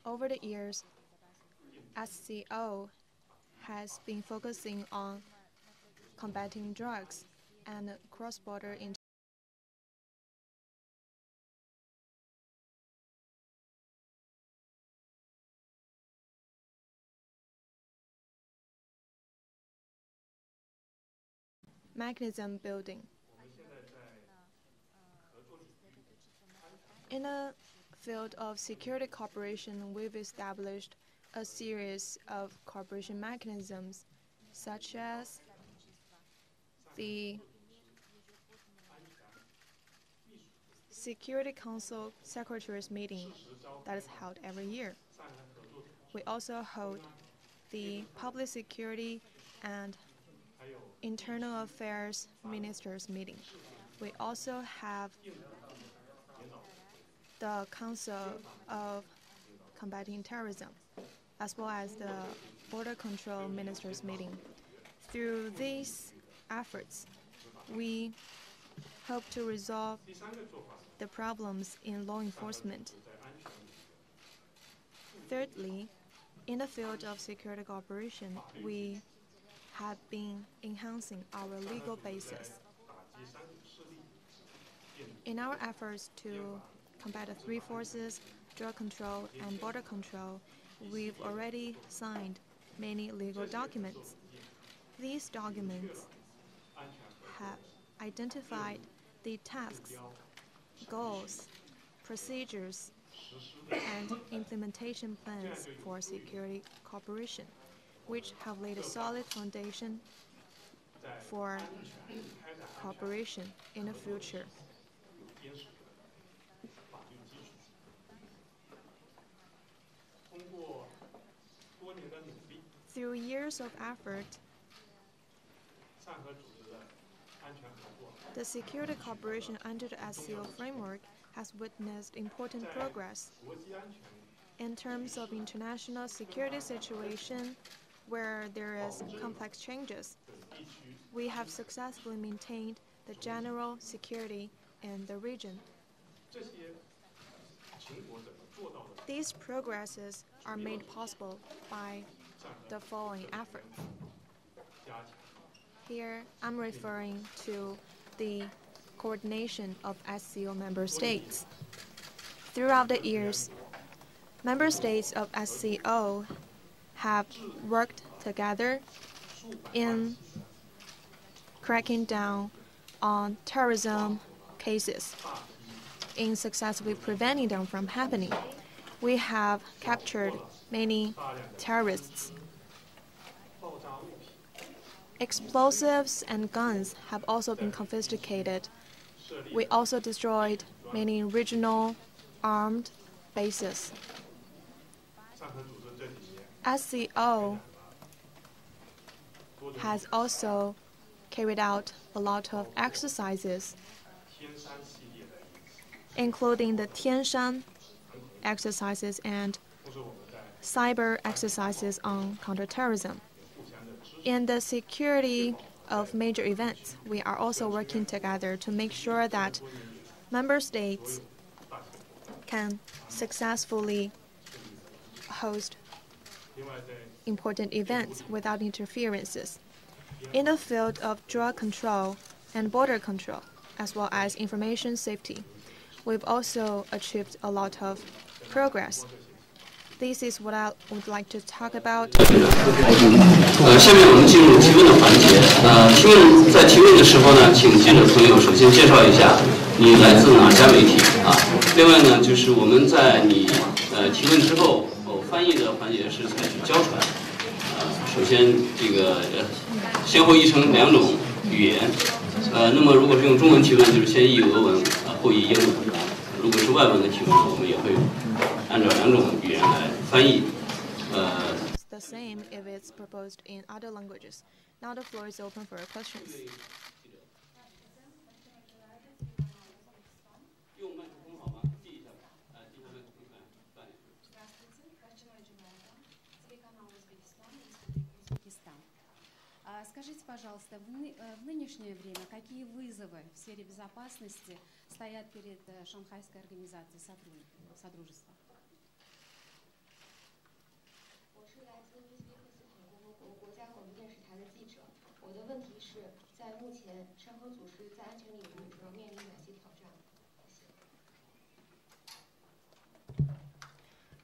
Over the years, SCO has been focusing on combating drugs and cross-border mechanism building. In the field of security cooperation, we've established a series of cooperation mechanisms, such as the Security Council Secretaries Meeting that is held every year. We also hold the Public Security and Internal Affairs Ministers Meeting. We also have the Council of Combating Terrorism, as well as the Border Control Ministers Meeting. Through these efforts, we hope to resolve the problems in law enforcement. Thirdly, in the field of security cooperation, we have been enhancing our legal basis. In our efforts to combat the three forces, drug control and border control, we've already signed many legal documents. These documents have identified the tasks, goals, procedures, and implementation plans for security cooperation, which have laid a solid foundation for cooperation in the future. Through years of effort, the security cooperation under the SCO framework has witnessed important progress. In terms of international security situation, where there is complex changes, we have successfully maintained the general security in the region. These progresses are made possible by the following efforts. Here, I'm referring to the coordination of SCO member states. Throughout the years, member states of SCO have worked together in cracking down on terrorism cases, in successfully preventing them from happening. We have captured many terrorists. Explosives and guns have also been confiscated. We also destroyed many regional armed bases. SCO has also carried out a lot of exercises, including the Tianshan exercises and cyber exercises on counterterrorism. In the security of major events, we are also working together to make sure that member states can successfully host important events without interferences. In the field of drug control and border control, as well as information safety, we've also achieved a lot of progress. This is what I would like to talk about. 下面我们进入提问的环节。在提问的时候呢，请记者朋友首先介绍一下你来自哪家媒体啊。另外呢，就是我们在你提问之后，翻译的环节是采取交传。首先这个先后译成两种语言。那么如果是用中文提问，就是先译俄文，后译英文。如果是外文的提问，我们也会按照两种语言来翻译。The same if it's proposed in other languages. Now the floor is open for questions. Скажите, пожалуйста, в нынешнее время какие вызовы в сфере безопасности стоят перед Шанхайской организацией Содружества?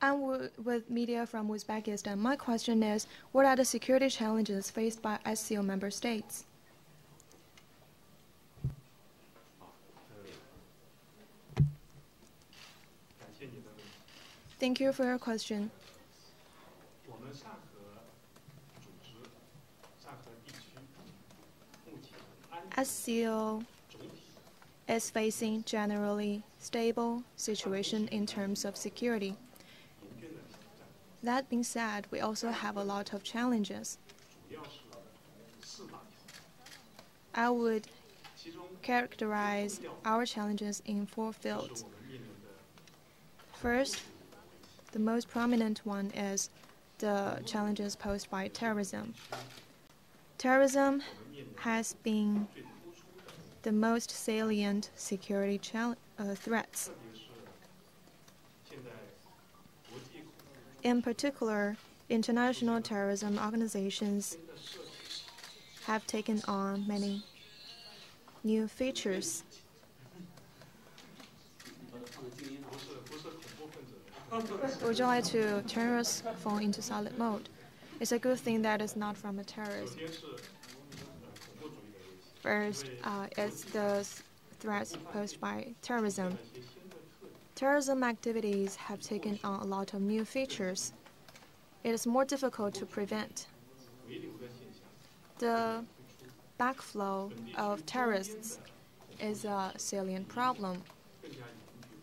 I'm with media from Uzbekistan. My question is, what are the security challenges faced by SCO member states? Thank you for your question. SCO is facing generally stable situation in terms of security. That being said, we also have a lot of challenges. I would characterize our challenges in 4 fields. First, the most prominent one is the challenges posed by terrorism. Terrorism has been the most salient security threats. In particular, international terrorism organizations have taken on many new features. Would you like to turn your phone into silent mode? It's a good thing that it's not from a terrorist. First, it's the threats posed by terrorism. Terrorism activities have taken on a lot of new features. It is more difficult to prevent. The backflow of terrorists is a salient problem,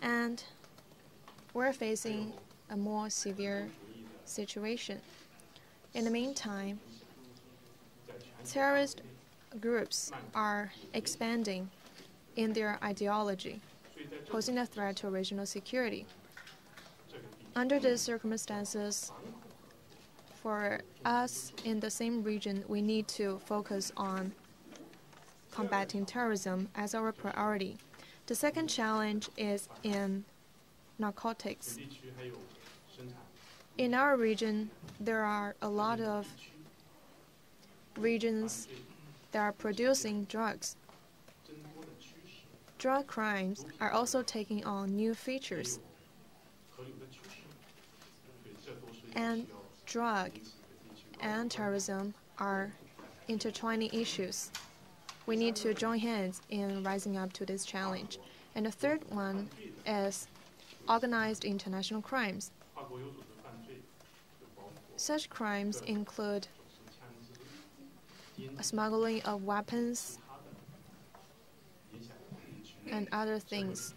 and we're facing a more severe situation. In the meantime, terrorist groups are expanding in their ideology, posing a threat to regional security. Under these circumstances, for us in the same region, we need to focus on combating terrorism as our priority. The second challenge is in narcotics. In our region, there are a lot of regions that are producing drugs. Drug crimes are also taking on new features. And drug and terrorism are intertwining issues. We need to join hands in rising up to this challenge. And the third one is organized international crimes. Such crimes include smuggling of weapons and other things.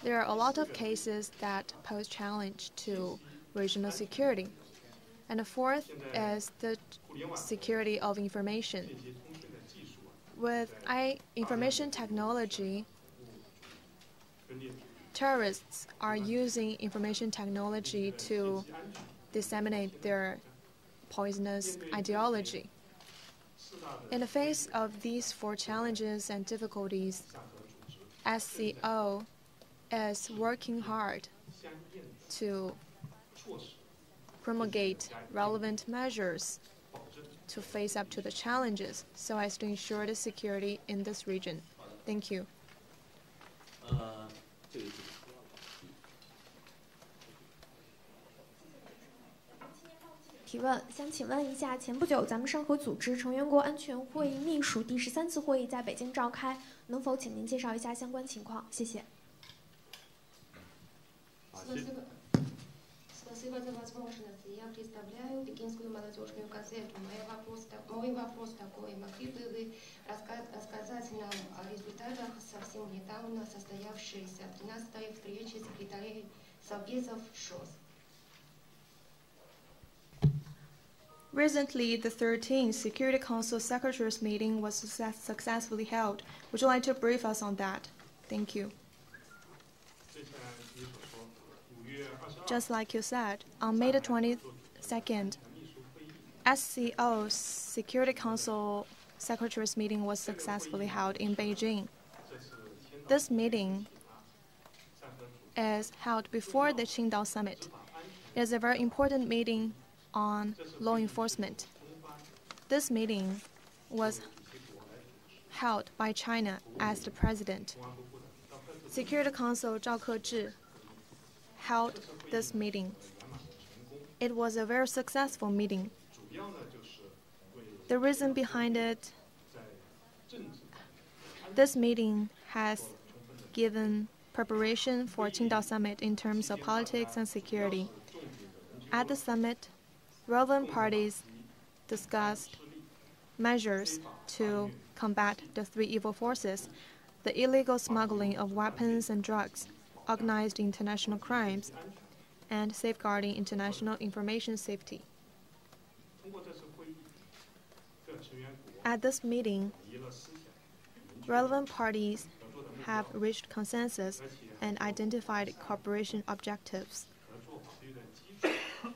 There are a lot of cases that pose challenge to regional security. And the fourth is the security of information. With information technology, terrorists are using information technology to disseminate their poisonous ideology. In the face of these 4 challenges and difficulties, SCO is working hard to promulgate relevant measures to face up to the challenges so as to ensure the security in this region. Thank you. 提问，想请问一下，前不久咱们上合组织成员国安全会议秘书第13次会议在北京召开，能否请您介绍一下相关情况？谢谢。Спасибо за возможность. Я представляю Пекинскую молодежную газету. Мой вопрос такой. Могли бы вы рассказать нам о результатах совсем недавно состоявшейся 13-й встречи секретарей Советов ШОС? Recently, the 13th Security Council Secretaries meeting was successfully held. Would you like to brief us on that? Thank you. Just like you said, on May the 22nd, SCO's Security Council Secretaries meeting was successfully held in Beijing. This meeting is held before the Qingdao Summit. It is a very important meeting on law enforcement. This meeting was held by China as the president. Security Council Zhao Kezhi held this meeting. It was a very successful meeting. The reason behind it, this meeting has given preparation for Qingdao Summit in terms of politics and security. At the summit, relevant parties discussed measures to combat the three evil forces: the illegal smuggling of weapons and drugs, organized international crimes, and safeguarding international information safety. At this meeting, relevant parties have reached consensus and identified cooperation objectives.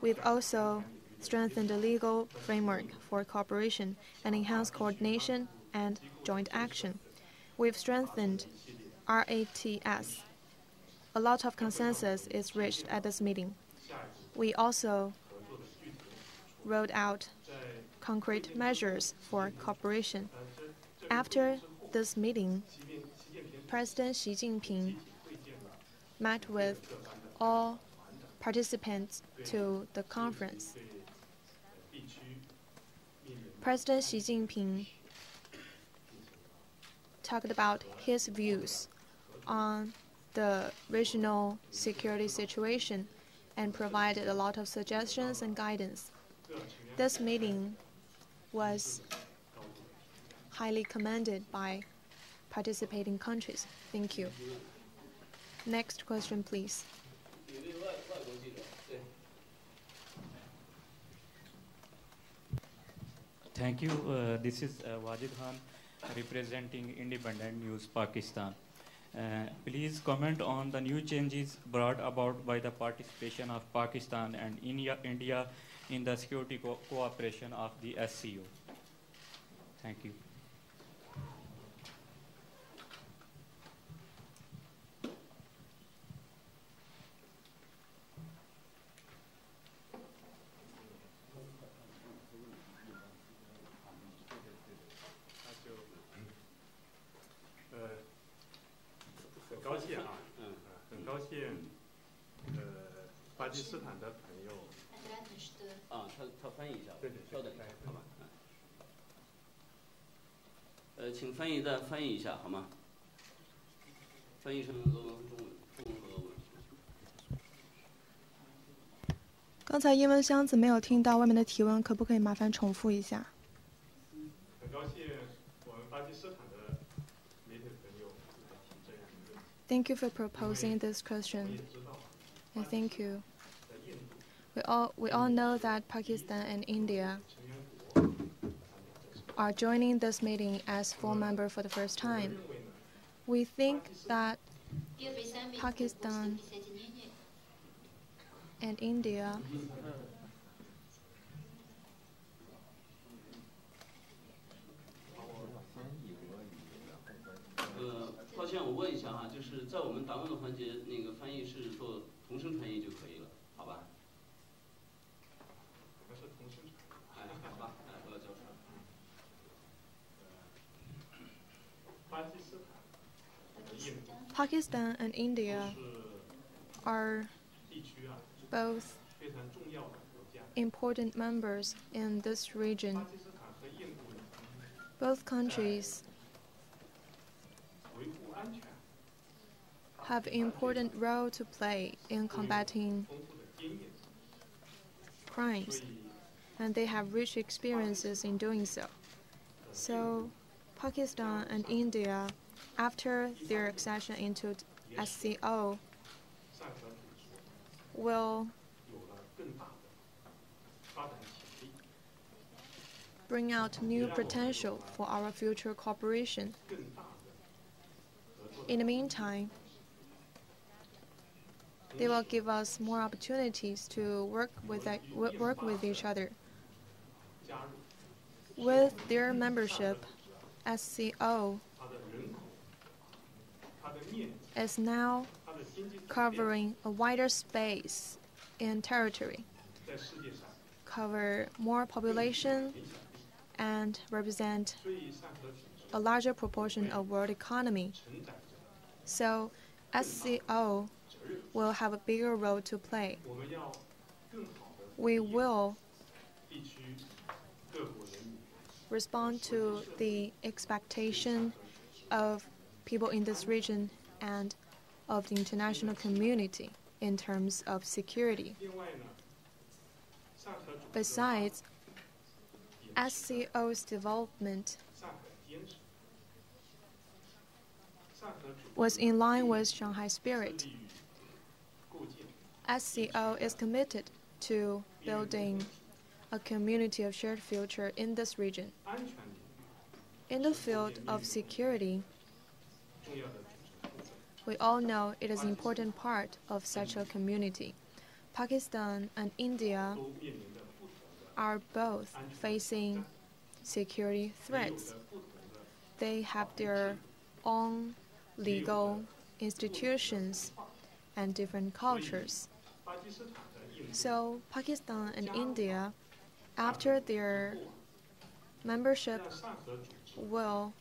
We've also strengthened the legal framework for cooperation and enhanced coordination and joint action. We've strengthened RATS. A lot of consensus is reached at this meeting. We also rolled out concrete measures for cooperation. After this meeting, President Xi Jinping met with all participants to the conference. President Xi Jinping talked about his views on the regional security situation and provided a lot of suggestions and guidance. This meeting was highly commended by participating countries. Thank you. Next question, please. Thank you. This is Wajid Khan, representing Independent News Pakistan. Please comment on the new changes brought about by the participation of Pakistan and India in the security cooperation of the SCO. Thank you.刚才英文箱子没有听到外面的提问，可不可以麻烦重复一下？很高兴我们巴基斯坦的媒体朋友提这样一个问题。 Thank you for proposing this question. And thank you. We all know that Pakistan and India are joining this meeting as full member for the first time. We think that Pakistan and India抱歉，我问一下哈，就是在我们答问的环节，那个翻译是做同声传译就可以了，好吧？我们是同声传译。好吧，不要交叉。巴基斯坦和印度 Pakistan and India are 地区啊， both 非常重要的国家。 important members in this region. 巴基斯坦和印度 Both countries 维护安全 have an important role to play in combating 丰富的经验， crimes, and they have rich experiences in doing so. So, Pakistan and India, after their accession into SCO, 上合组织 will 有了更大的发展潜力， bring out new potential for our future cooperation. 更大的合作。 In the meantime, they will give us more opportunities to work with each other. 加入 With their membership, SCO 它的人口、它的面积、 is now 它的经济产业 covering a wider space in territory, cover more population, and represent a larger proportion of world economy. So SCO will have a bigger role to play. We will respond to the expectation of people in this region and of the international community in terms of security. Besides, SCO's development was in line with Shanghai spirit. SCO is committed to building a community of shared future in this region. In the field of security, we all know it is an important part of such a community. Pakistan and India are both facing security threats. They have their own legal institutions and different cultures. So Pakistan and India, after their membership, will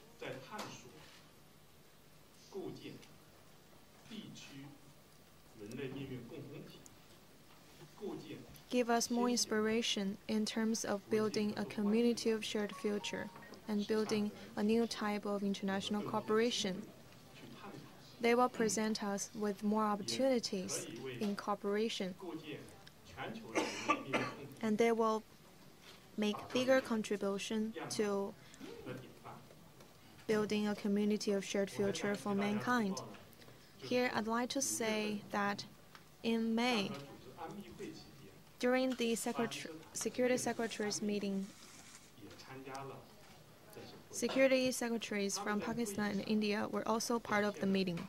give us more inspiration in terms of building a community of shared future and building a new type of international cooperation. They will present us with more opportunities in cooperation, and they will make bigger contribution to building a community of shared future for mankind. Here, I'd like to say that in May, during the Security Secretaries meeting, Security Secretaries from Pakistan and India were also part of the meeting.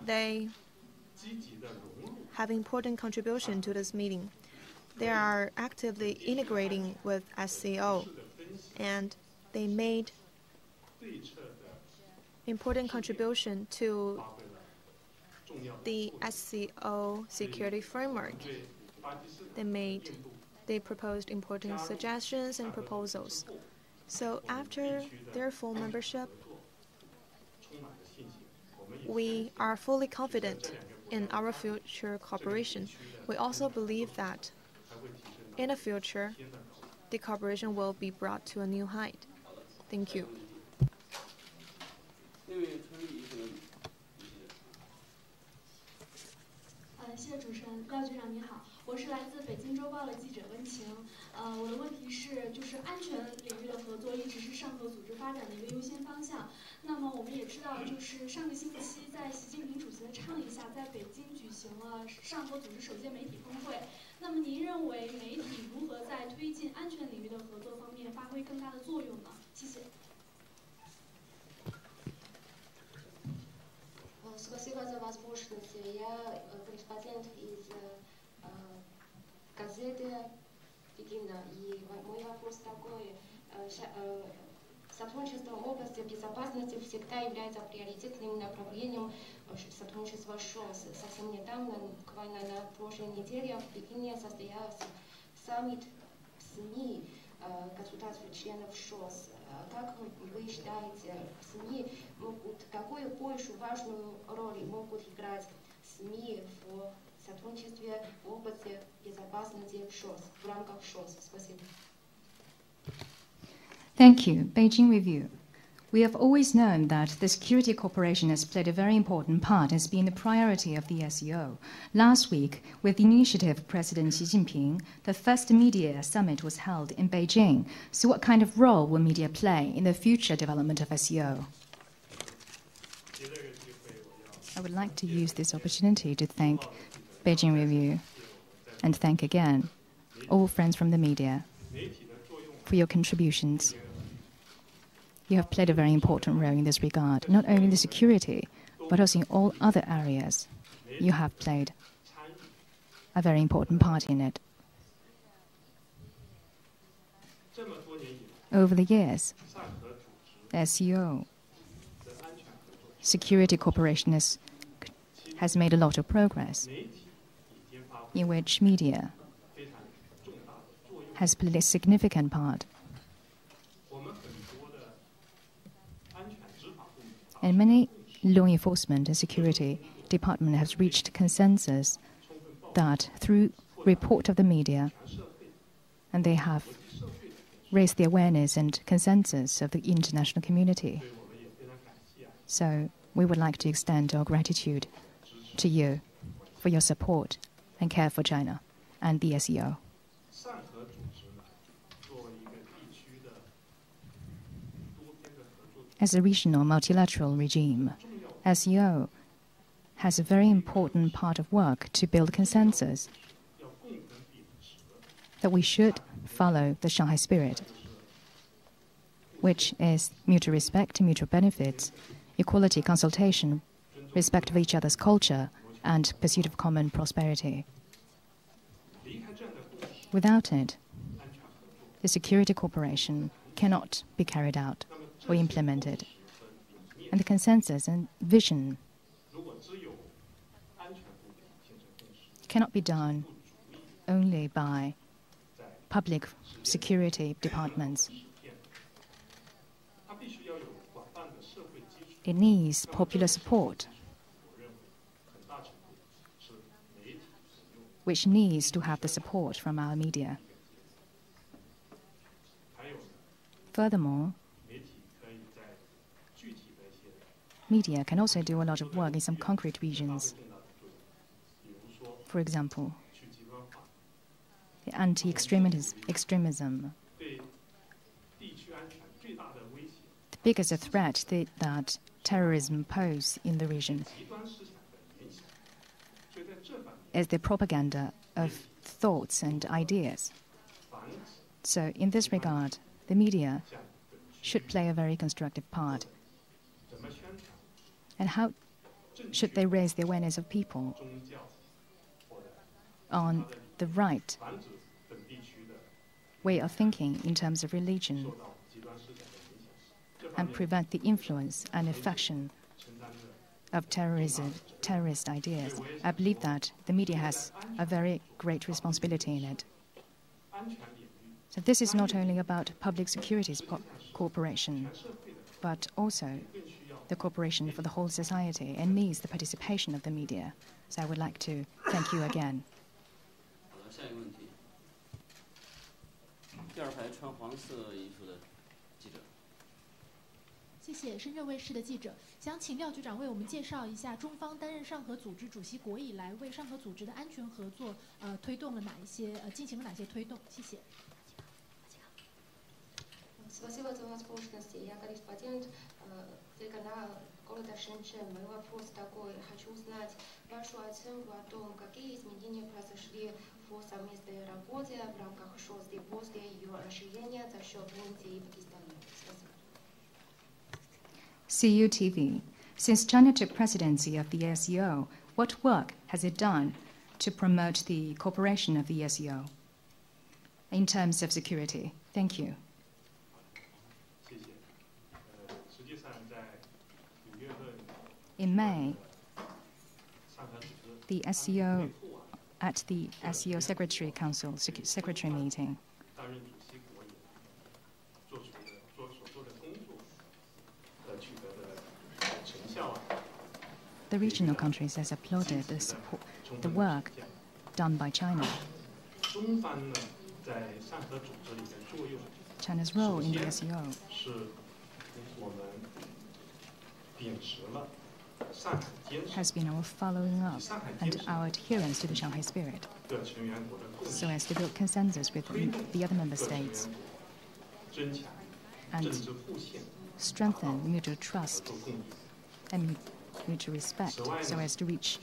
They have important contribution to this meeting. They are actively integrating with SCO, and they made important contribution to the SCO security framework. They proposed important suggestions and proposals. So after their full membership, we are fully confident in our future cooperation. We also believe that in the future, the cooperation will be brought to a new height. Thank you. 谢谢主持人，廖局长你好，我是来自北京周报的记者温晴。我的问题是，就是安全领域的合作一直是上合组织发展的一个优先方向。那么我们也知道，就是上个星期在习近平主席的倡议下，在北京举行了上合组织首届媒体峰会。那么您认为媒体如何在推进安全领域的合作方面发挥更大的作用呢？谢谢。 Спасибо за возможность. Я корреспондент из газеты Пекина. И мой вопрос такой. Сотрудничество в области безопасности всегда является приоритетным направлением сотрудничества ШОС. Совсем недавно, буквально на прошлой неделе, в Пекине состоялся саммит СМИ государств-членов ШОС. Как вы считаете, СМИ могут, какую большую важную роль могут играть СМИ в сотрудничестве в области безопасности в рамках ШОС? Спасибо. Thank you. Beijing Review. We have always known that the security cooperation has played a very important part as being the priority of the SCO. Last week, with the initiative of President Xi Jinping, the first media summit was held in Beijing. So what kind of role will media play in the future development of SCO? I would like to use this opportunity to thank Beijing Review and thank again all friends from the media for your contributions. You have played a very important role in this regard, not only in the security, but also in all other areas. You have played a very important part in it. Over the years, the SCO security cooperation has made a lot of progress. in which media has played a significant part. And many law enforcement and security departments have reached consensus that through report of the media, and they have raised the awareness and consensus of the international community. So we would like to extend our gratitude to you for your support and care for China and the SEO. As a regional multilateral regime, SEO has a very important part of work to build consensus that we should follow the Shanghai spirit, which is mutual respect, mutual benefits, equality, consultation, respect of each other's culture, and pursuit of common prosperity. Without it, the security cooperation cannot be carried out or implemented, and the consensus and vision cannot be done only by public security departments. It needs popular support, which needs to have the support from our media. Furthermore, media can also do a lot of work in some concrete regions. For example, the anti-extremism. The biggest threat that terrorism poses in the region is the propaganda of thoughts and ideas. So in this regard, the media should play a very constructive part. And how should they raise the awareness of people on the right way of thinking in terms of religion and prevent the influence and affection of terrorist ideas? I believe that the media has a very great responsibility in it. So this is not only about public securities cooperation, but also the cooperation for the whole society, and needs the participation of the media. So I would like to thank you again. 下一个问题，第二排穿黄色衣服的记者。谢谢，深圳卫视的记者，想请廖局长为我们介绍一下中方担任上合组织主席国以来，为上合组织的安全合作推动了哪一些进行了哪些推动？谢谢。Спасибо за возможность. Я корреспондент телеканала города Шэньчжэнь. Мой вопрос такой. Хочу узнать вашу оценку о том, какие изменения произошли в совместной работе в рамках ШОСДИ после ее расширения за счет Индии и Пакистана. Спасибо. CUTV. Since China took presidency of the SEO, what work has it done to promote the cooperation of the SEO in terms of security? Thank you. In May, the SEO at the SEO Secretary Council Secretary meeting, the regional countries has applauded the work done by China. China's role in the SEO has been our following up and our adherence to the Shanghai spirit, so as to build consensus with the other member states and strengthen mutual trust and mutual respect, so as to reach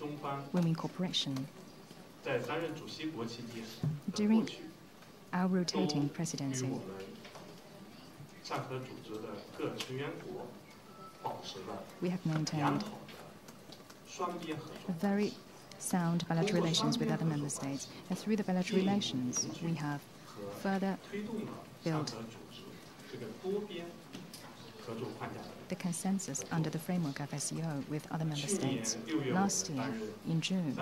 women cooperation. During our rotating presidency, we have maintained very sound bilateral relations with other member states, and through the bilateral relations, we have further built the consensus under the framework of SEO with other member states. Last year, in June,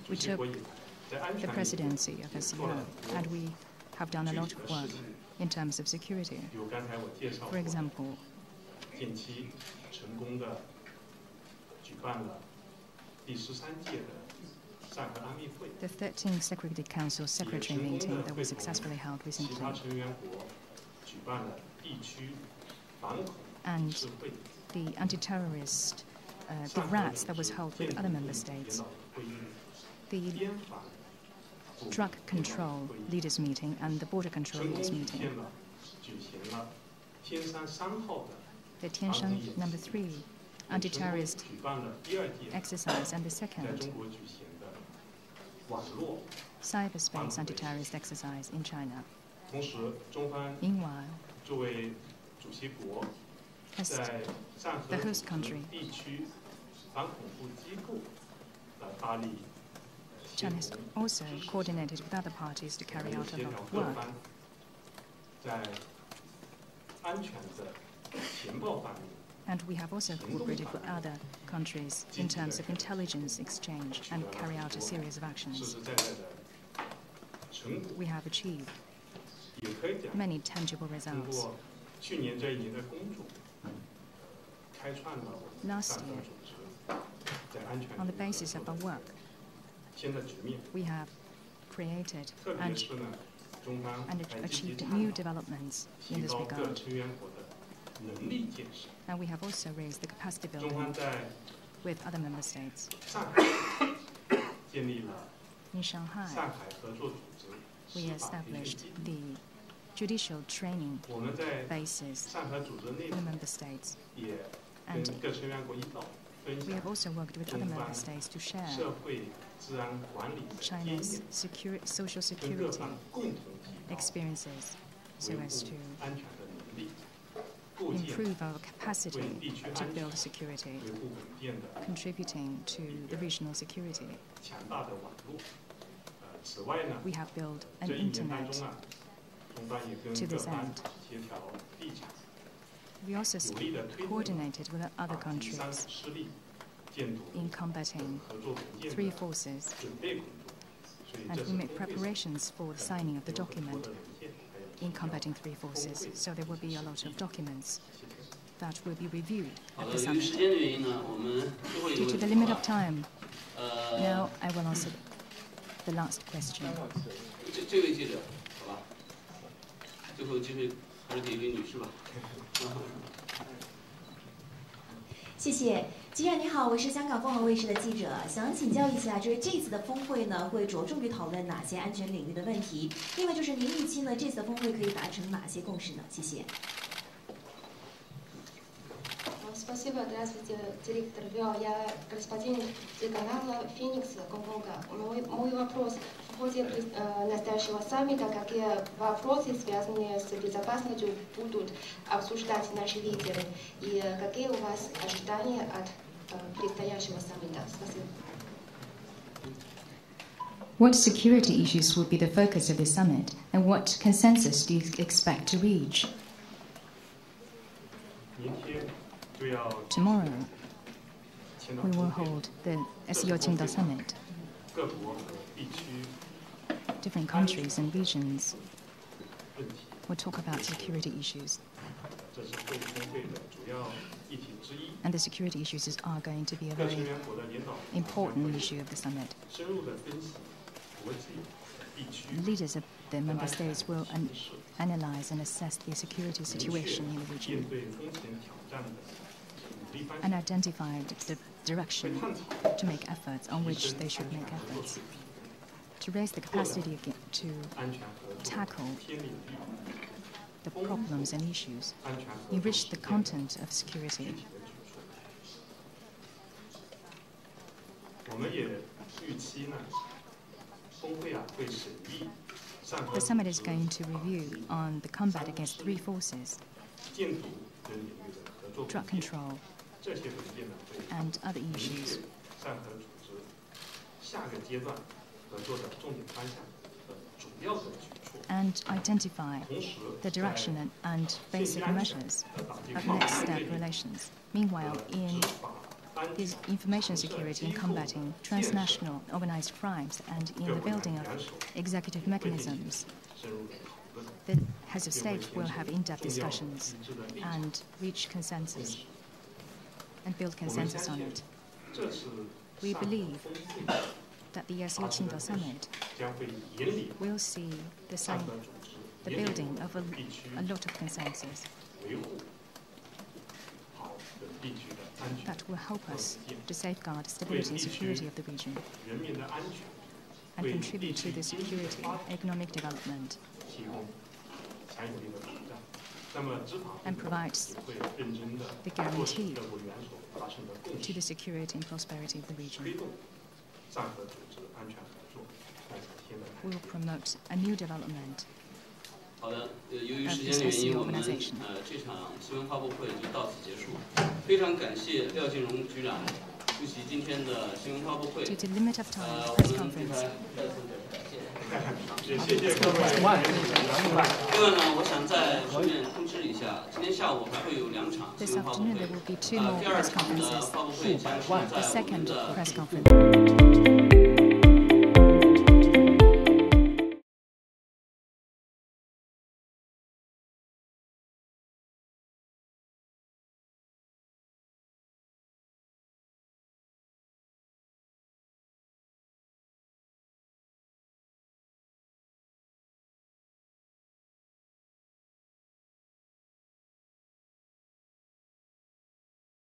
we took the presidency of ASEAN, and we have done a lot of work in terms of security. For example, the 13th Security Council Secretary meeting that was successfully held recently, and the anti-terrorist, the RATS that was held with other member states, the drug control leaders meeting and the border control leaders meeting, the Tianshan number 3 anti-terrorist exercise, and the second cyberspace anti-terrorist exercise in China. Meanwhile, as the host country, China has also coordinated with other parties to carry out a lot of work. And we have also cooperated with other countries in terms of intelligence exchange and carry out a series of actions. We have achieved many tangible results. Last year, on the basis of our work, we have created and achieved new developments in this regard. And we have also raised the capacity building with other member states. In Shanghai, we established the judicial training basis for the member states. And we have also worked with other member states to share China's social security experiences so as to improve our capacity to build security, contributing to the regional security. We have built an internet to this end. We also coordinated with other countries in combating three forces, and we made preparations for the signing of the document in combating three forces, so there will be a lot of documents that will be reviewed at the summit. Due to the limit of time, now I will answer the last question. 谢谢，吉远你好，我是香港凤凰卫视的记者，想请教一下，就是这次的峰会呢，会着重于讨论哪些安全领域的问题？另外就是您预期呢，这次的峰会可以达成哪些共识呢？谢谢。 Спасибо, здравствуйте, директор ВИО. Я господин телеканала «Феникс» Гонконга. Мой вопрос. В ходе настоящего саммита какие вопросы, связанные с безопасностью, будут обсуждать наши лидеры? И какие у вас ожидания от предстоящего саммита? Спасибо. What security issues will be the focus of the summit, and what consensus do you expect to reach? Tomorrow, we will hold the SEO Qingdao Summit. Different countries and regions will talk about security issues. And the security issues are going to be a very important issue of the summit. Leaders of the member states will analyze and assess the security situation in the region and identify the direction to make efforts on which they should make efforts to raise the capacity to tackle the problems and issues, enrich the content of security. The summit is going to review on the combat against three forces, drug control, and other issues. And identify the direction and basic measures of next step relations. Meanwhile, in This information security in combating transnational organized crimes and in the building of executive mechanisms. The heads of state will have in-depth discussions and reach consensus and build consensus on it. We believe that the ESU Qingdao Summit will see the building of a lot of consensus that will help us to safeguard stability and security of the region and contribute to the security, economic development, and provides the guarantee to the security and prosperity of the region. We will promote a new development 好的，由于时间的原因，我们这场新闻发布会就到此结束。非常感谢廖建荣局长出席今天的新闻发布会。Due to limit of time, press conference. 谢谢各位。另外呢，我想再顺便通知一下，今天下午还会有2场新闻发布会。第2场的发布会将是在我们的